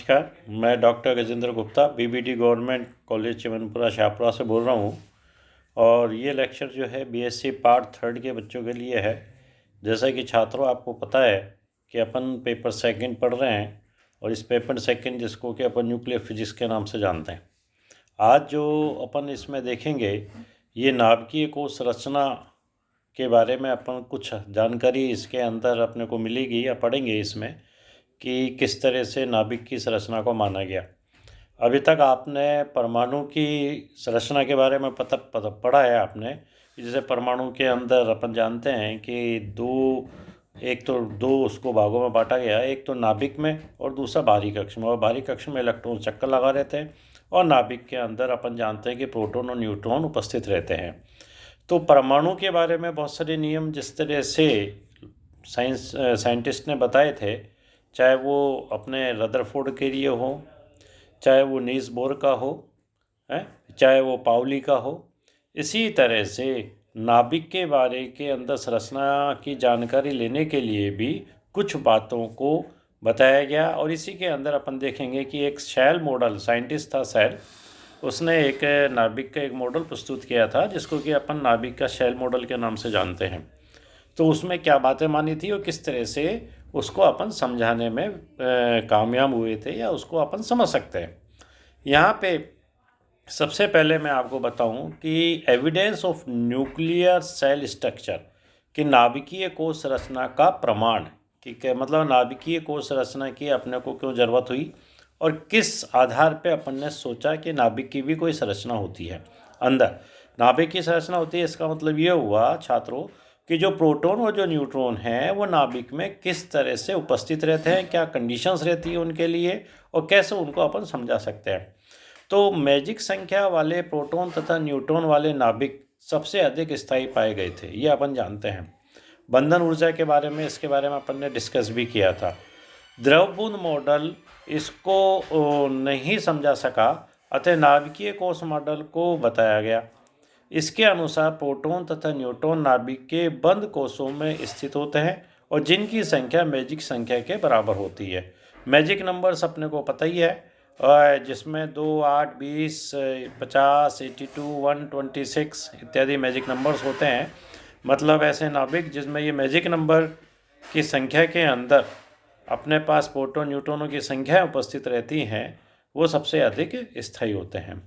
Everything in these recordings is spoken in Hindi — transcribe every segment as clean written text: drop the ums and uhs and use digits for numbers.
नमस्कार। मैं doctor Gajendra Gupta BBD government college Chimanpura Shahpura से बोल रहा हूँ। और ये लेक्चर जो है बीएससी पार्ट 3 के बच्चों के लिए है। जैसा कि छात्रों, आपको पता है कि अपन पेपर सेकंड पढ़ रहे हैं और इस पेपर सेकंड जिसको कि अपन न्यूक्लियर फिजिक्स के नाम से जानते हैं। आज जो अपन इसमें देखेंगे ये नाभिकीय कोश रचना के बारे में अपन कुछ जानकारी इसके अंदर अपने को मिलेगी या पढ़ेंगे इसमें कि किस तरह से नाभिक की संरचना को माना गया। अभी तक आपने परमाणु की संरचना के बारे में पढ़ा है आपने। जैसे परमाणु के अंदर अपन जानते हैं कि दो उसको भागों में बांटा गया, एक तो नाभिक में और दूसरा बाहरी कक्ष में। और बाहरी कक्ष में इलेक्ट्रॉन चक्कर लगा रहते हैं और नाभिक के अंदर अपन जानते हैं कि प्रोटॉन और न्यूट्रॉन उपस्थित रहते हैं। तो परमाणु के बारे में बहुत सारे नियम जिस तरह से साइंटिस्ट ने बताए थे, चाहे वो अपने रदरफोर्ड के लिए हो, चाहे वो नील्स बोर का हो, चाहे वो पाउली का हो, इसी तरह से नाभिक के बारे के अंदर संरचना की जानकारी लेने के लिए भी कुछ बातों को बताया गया। और इसी के अंदर अपन देखेंगे कि एक शेल मॉडल साइंटिस्ट था शेल, उसने एक नाभिक का एक मॉडल प्रस्तुत किया था जिसको कि अपन नाभिक का शेल मॉडल के नाम से जानते हैं। तो उसमें क्या बातें मानी थी और किस तरह से उसको अपन समझाने में कामयाब हुए थे या उसको अपन समझ सकते हैं। यहाँ पे सबसे पहले मैं आपको बताऊं कि evidence of nuclear cell structure कि नाभिकीय कोश रचना का प्रमाण कि मतलब नाभिकीय कोश रचना की अपने को क्यों ज़रूरत हुई और किस आधार पे अपन ने सोचा कि नाभिक की भी कोई संरचना होती है। अंदर नाभिक की संरचना होती है, इसका मतलब ये हुआ छात्रों कि जो प्रोटॉन और जो न्यूट्रॉन हैं वो नाभिक में किस तरह से उपस्थित रहते हैं, क्या कंडीशंस रहती है उनके लिए और कैसे उनको अपन समझा सकते हैं। तो मैजिक संख्या वाले प्रोटॉन तथा न्यूट्रॉन वाले नाभिक सबसे अधिक स्थायी पाए गए थे, ये अपन जानते हैं। बंधन ऊर्जा के बारे में इसके बारे में अपन ने डिस्कस भी किया था। द्रवबूंद मॉडल इसको नहीं समझा सका, अतः नाभिकीय कोश मॉडल को बताया गया। इसके अनुसार प्रोटॉन तथा न्यूट्रॉन नाभिक के बंद कोशों में स्थित होते हैं और जिनकी संख्या मैजिक संख्या के बराबर होती है। मैजिक नंबर्स अपने को पता ही है, जिसमें 2, 8, 20, 50, 82, 126 इत्यादि मैजिक नंबर्स होते हैं। मतलब ऐसे नाभिक जिसमें ये मैजिक नंबर की संख्या के अंदर अपने पास प्रोटॉन न्यूट्रॉनों की संख्या उपस्थित रहती हैं, वो सबसे अधिक स्थायी होते हैं।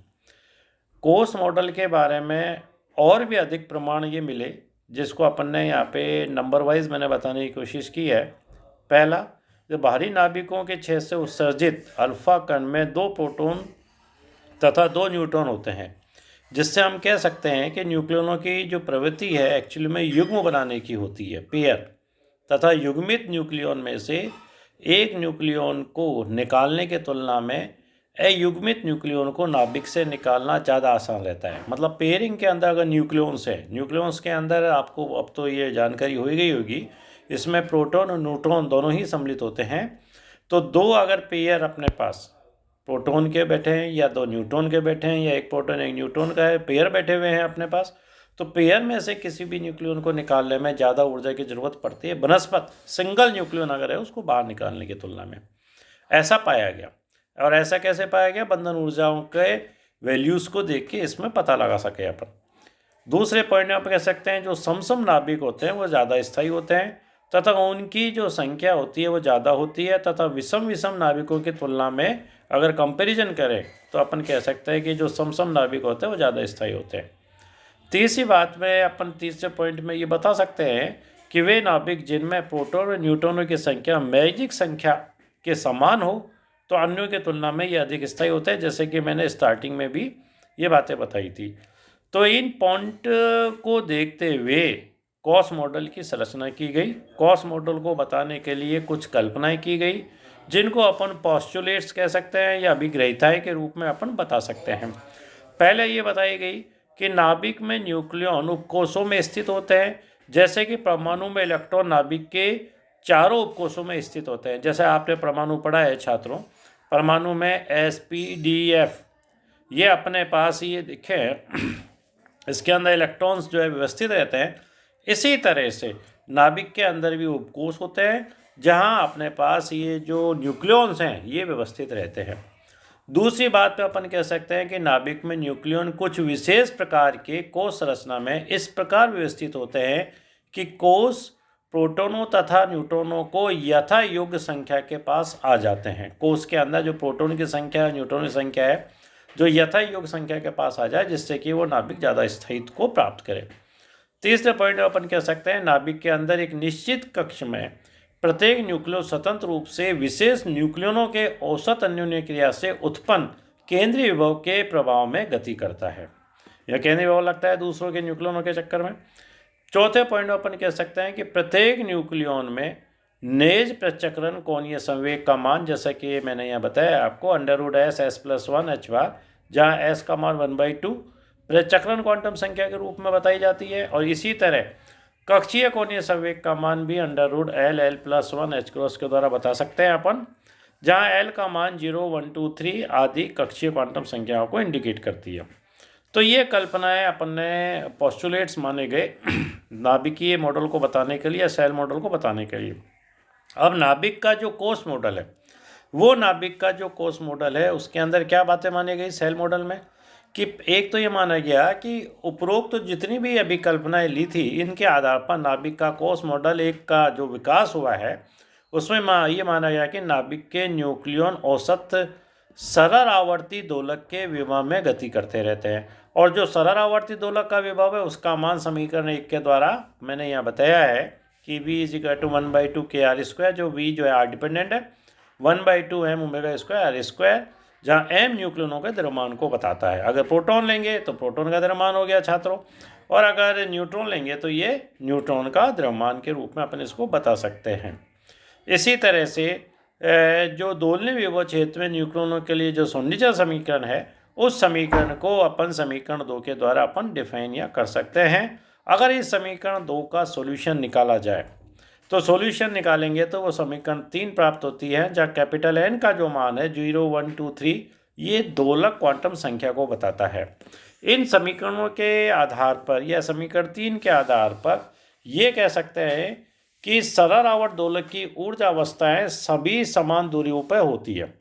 कोश मॉडल के बारे में और भी अधिक प्रमाण ये मिले जिसको अपन ने यहाँ पे नंबर वाइज मैंने बताने की कोशिश की है। पहला, जो बाहरी नाभिकों के छेद से उत्सर्जित अल्फा कण में 2 प्रोटॉन तथा 2 न्यूट्रॉन होते हैं, जिससे हम कह सकते हैं कि न्यूक्लियनों की जो प्रवृत्ति है एक्चुअली में युग्म बनाने की होती है, पेयर। तथा युग्मित न्यूक्लियन में से एक न्यूक्लियन को निकालने के तुलना में अयुग्मित न्यूक्लियन को नाभिक से निकालना ज़्यादा आसान रहता है। मतलब पेयरिंग के अंदर अगर न्यूक्लियंस है, न्यूक्लियंस के अंदर आपको अब तो ये जानकारी हो गई होगी, इसमें प्रोटॉन और न्यूट्रॉन दोनों ही सम्मिलित होते हैं। तो 2 अगर पेयर अपने पास प्रोटॉन के बैठे हैं या 2 न्यूट्रॉन के बैठे हैं या एक प्रोटॉन एक न्यूट्रॉन का है, पेयर बैठे हुए हैं अपने पास, तो पेयर में से किसी भी न्यूक्लियन को निकालने में ज़्यादा ऊर्जा की ज़रूरत पड़ती है बनस्पत सिंगल न्यूक्लियन अगर है उसको बाहर निकालने की तुलना में। ऐसा पाया गया। और ऐसा कैसे पाया गया? बंधन ऊर्जाओं के वैल्यूज़ को देख के इसमें पता लगा सके अपन। दूसरे पॉइंट में आप कह सकते हैं जो समसम नाभिक होते हैं वो ज़्यादा स्थायी होते हैं तथा उनकी जो संख्या होती है वो ज़्यादा होती है, तथा विषम विषम नाभिकों की तुलना में अगर कंपैरिजन करें तो अपन कह सकते हैं कि जो समसम नाभिक होते हैं वो ज़्यादा स्थायी होते हैं। तीसरी बात में अपन तीसरे पॉइंट में ये बता सकते हैं कि वे नाभिक जिनमें प्रोटॉन और न्यूट्रॉनों की संख्या मैजिक संख्या के समान हो तो अन्यों की तुलना में ये अधिक स्थायी होते हैं, जैसे कि मैंने स्टार्टिंग में भी ये बातें बताई थी। तो इन पॉइंट को देखते हुए कॉस मॉडल की संरचना की गई। कॉस मॉडल को बताने के लिए कुछ कल्पनाएं की गई जिनको अपन पोस्टुलेट्स कह सकते हैं या अभिग्रहिताएं के रूप में अपन बता सकते हैं। पहले ये बताई गई कि नाभिक में न्यूक्लियन उपकोशों में स्थित होते हैं, जैसे कि परमाणु में इलेक्ट्रॉन नाभिक के चारों उपकोशों में स्थित होते हैं। जैसे आपने परमाणु पढ़ा है छात्रों, परमाणु में SPDF ये अपने पास ये देखें इसके अंदर इलेक्ट्रॉन्स जो है व्यवस्थित रहते हैं। इसी तरह से नाभिक के अंदर भी उपकोश होते हैं जहाँ अपने पास ये जो न्यूक्लियॉन्स हैं ये व्यवस्थित रहते हैं। दूसरी बात पे अपन कह सकते हैं कि नाभिक में न्यूक्लियॉन कुछ विशेष प्रकार के कोश संरचना में इस प्रकार व्यवस्थित होते हैं कि कोश प्रोटॉनों तथा न्यूट्रॉनों को यथा योग्य संख्या के पास आ जाते हैं। कोश के अंदर जो प्रोटॉन की संख्या है, न्यूट्रॉन की संख्या है, जो यथा योग्य संख्या के पास आ जाए, जिससे कि वो नाभिक ज़्यादा स्थायित्व को प्राप्त करे। तीसरे पॉइंट अपन कह सकते हैं नाभिक के अंदर एक निश्चित कक्ष में प्रत्येक न्यूक्लियो स्वतंत्र रूप से विशेष न्यूक्लियनों के औसत अन्योन्य क्रिया से उत्पन्न केंद्रीय विभव के प्रभाव में गति करता है। यह केंद्रीय विभव लगता है दूसरों के न्यूक्लियनों के चक्कर में। चौथे पॉइंट में अपन कह सकते हैं कि प्रत्येक न्यूक्लियन में नेज प्रचक्रण कोणीय संवेग का मान, जैसा कि मैंने यहाँ बताया आपको, √S(S+1) जहाँ S का मान 1/2 प्रचक्रण क्वांटम संख्या के रूप में बताई जाती है। और इसी तरह कक्षीय कोणीय संवेग का मान भी √LL+1 के द्वारा बता सकते हैं अपन, जहाँ L का मान 0, 1, 2, 3 आदि कक्षीय क्वांटम संख्याओं को इंडिकेट करती है। तो ये कल्पनाएं अपन ने पोस्टुलेट्स माने गए नाभिकीय मॉडल को बताने के लिए या सेल मॉडल को बताने के लिए। अब नाभिक का जो कोश मॉडल है, वो नाभिक का जो कोश मॉडल है उसके अंदर क्या बातें मानी गई सेल मॉडल में, कि एक तो ये माना गया कि उपरोक्त तो जितनी भी अभी कल्पनाएं ली थी इनके आधार पर नाभिक का कोश मॉडल एक का जो विकास हुआ है उसमें ये माना गया कि नाभिक के न्यूक्लियन औसत सरल आवर्ती दोलक के विभव में गति करते रहते हैं। और जो सरल आवर्ती दोलक का विभव है उसका मान समीकरण 1 के द्वारा मैंने यहाँ बताया है कि V = 1/2 kr², जो V जो है R डिपेंडेंट है, 1/2 m²r², जहाँ m न्यूक्लियनों के द्रव्यमान को बताता है। अगर प्रोटॉन लेंगे तो प्रोटॉन का द्रव्यमान हो गया छात्रों, और अगर न्यूट्रॉन लेंगे तो ये न्यूट्रॉन का द्रव्यमान के रूप में अपन इसको बता सकते हैं। इसी तरह से जो दोलनीय विभव क्षेत्र में न्यूक्लियनों के लिए जो सोंडिचर समीकरण है उस समीकरण को अपन समीकरण 2 के द्वारा अपन डिफाइन या कर सकते हैं। अगर इस समीकरण 2 का सॉल्यूशन निकाला जाए तो सॉल्यूशन निकालेंगे तो वो समीकरण 3 प्राप्त होती है, जहाँ कैपिटल N का जो मान है 0, 1, 2, 3 ये दोलक क्वांटम संख्या को बताता है। इन समीकरणों के आधार पर या समीकरण 3 के आधार पर ये कह सकते हैं कि सरल आवर्त दोलक की ऊर्जा अवस्थाएं सभी समान दूरियों पर होती है।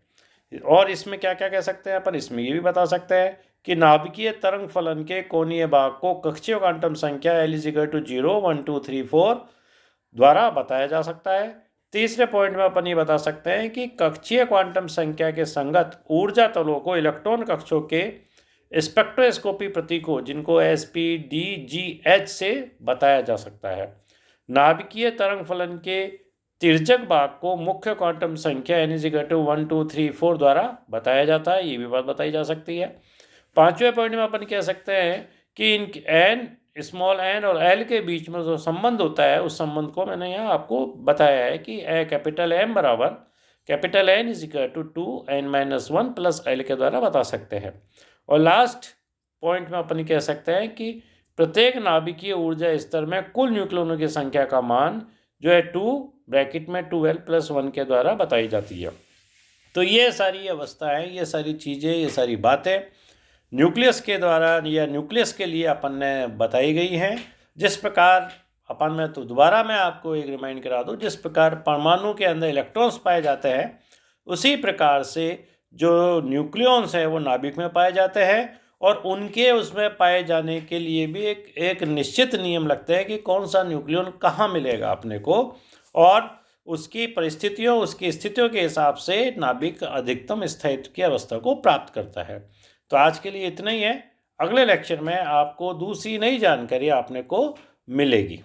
और इसमें क्या क्या कह सकते हैं अपन, इसमें ये भी बता सकते हैं कि नाभिकीय तरंग फलन के कोणीय भाग को कक्षीय क्वांटम संख्या L = 0, 1, 2, 3, 4 द्वारा बताया जा सकता है। तीसरे पॉइंट में अपन ये बता सकते हैं कि कक्षीय क्वांटम संख्या के संगत ऊर्जा तलों को इलेक्ट्रॉन कक्षों के स्पेक्ट्रोस्कोपी प्रतीकों, जिनको SPDGH से बताया जा सकता है। नाभिकीय तरंग फलन के तिर्यक भाग को मुख्य क्वांटम संख्या N = 1, 2, 3, 4 द्वारा बताया जाता है। ये भी बात बताई जा सकती है। पांचवें पॉइंट में अपन कह सकते हैं कि इन n और L के बीच में जो संबंध होता है उस संबंध को मैंने यहाँ आपको बताया है कि M बराबर N = 2n-1 + L के द्वारा बता सकते हैं। और लास्ट पॉइंट में अपन कह सकते हैं कि प्रत्येक नाभिकीय ऊर्जा स्तर में कुल न्यूक्लियनों की संख्या का मान जो है 2(2l+1) के द्वारा बताई जाती है। तो ये सारी अवस्थाएं, ये सारी चीज़ें, ये सारी बातें न्यूक्लियस के द्वारा या न्यूक्लियस के लिए अपन ने बताई गई हैं। जिस प्रकार अपन में, तो दोबारा मैं आपको एक रिमाइंड करा दूं, जिस प्रकार परमाणु के अंदर इलेक्ट्रॉन्स पाए जाते हैं उसी प्रकार से जो न्यूक्लियॉन्स है वो नाभिक में पाए जाते हैं। और उनके उसमें पाए जाने के लिए भी एक निश्चित नियम लगते हैं कि कौन सा न्यूक्लियन कहाँ मिलेगा अपने को, और उसकी परिस्थितियों, उसकी स्थितियों के हिसाब से नाभिक अधिकतम स्थायित्व की अवस्था को प्राप्त करता है। तो आज के लिए इतना ही है। अगले लेक्चर में आपको दूसरी नई जानकारी आपने को मिलेगी।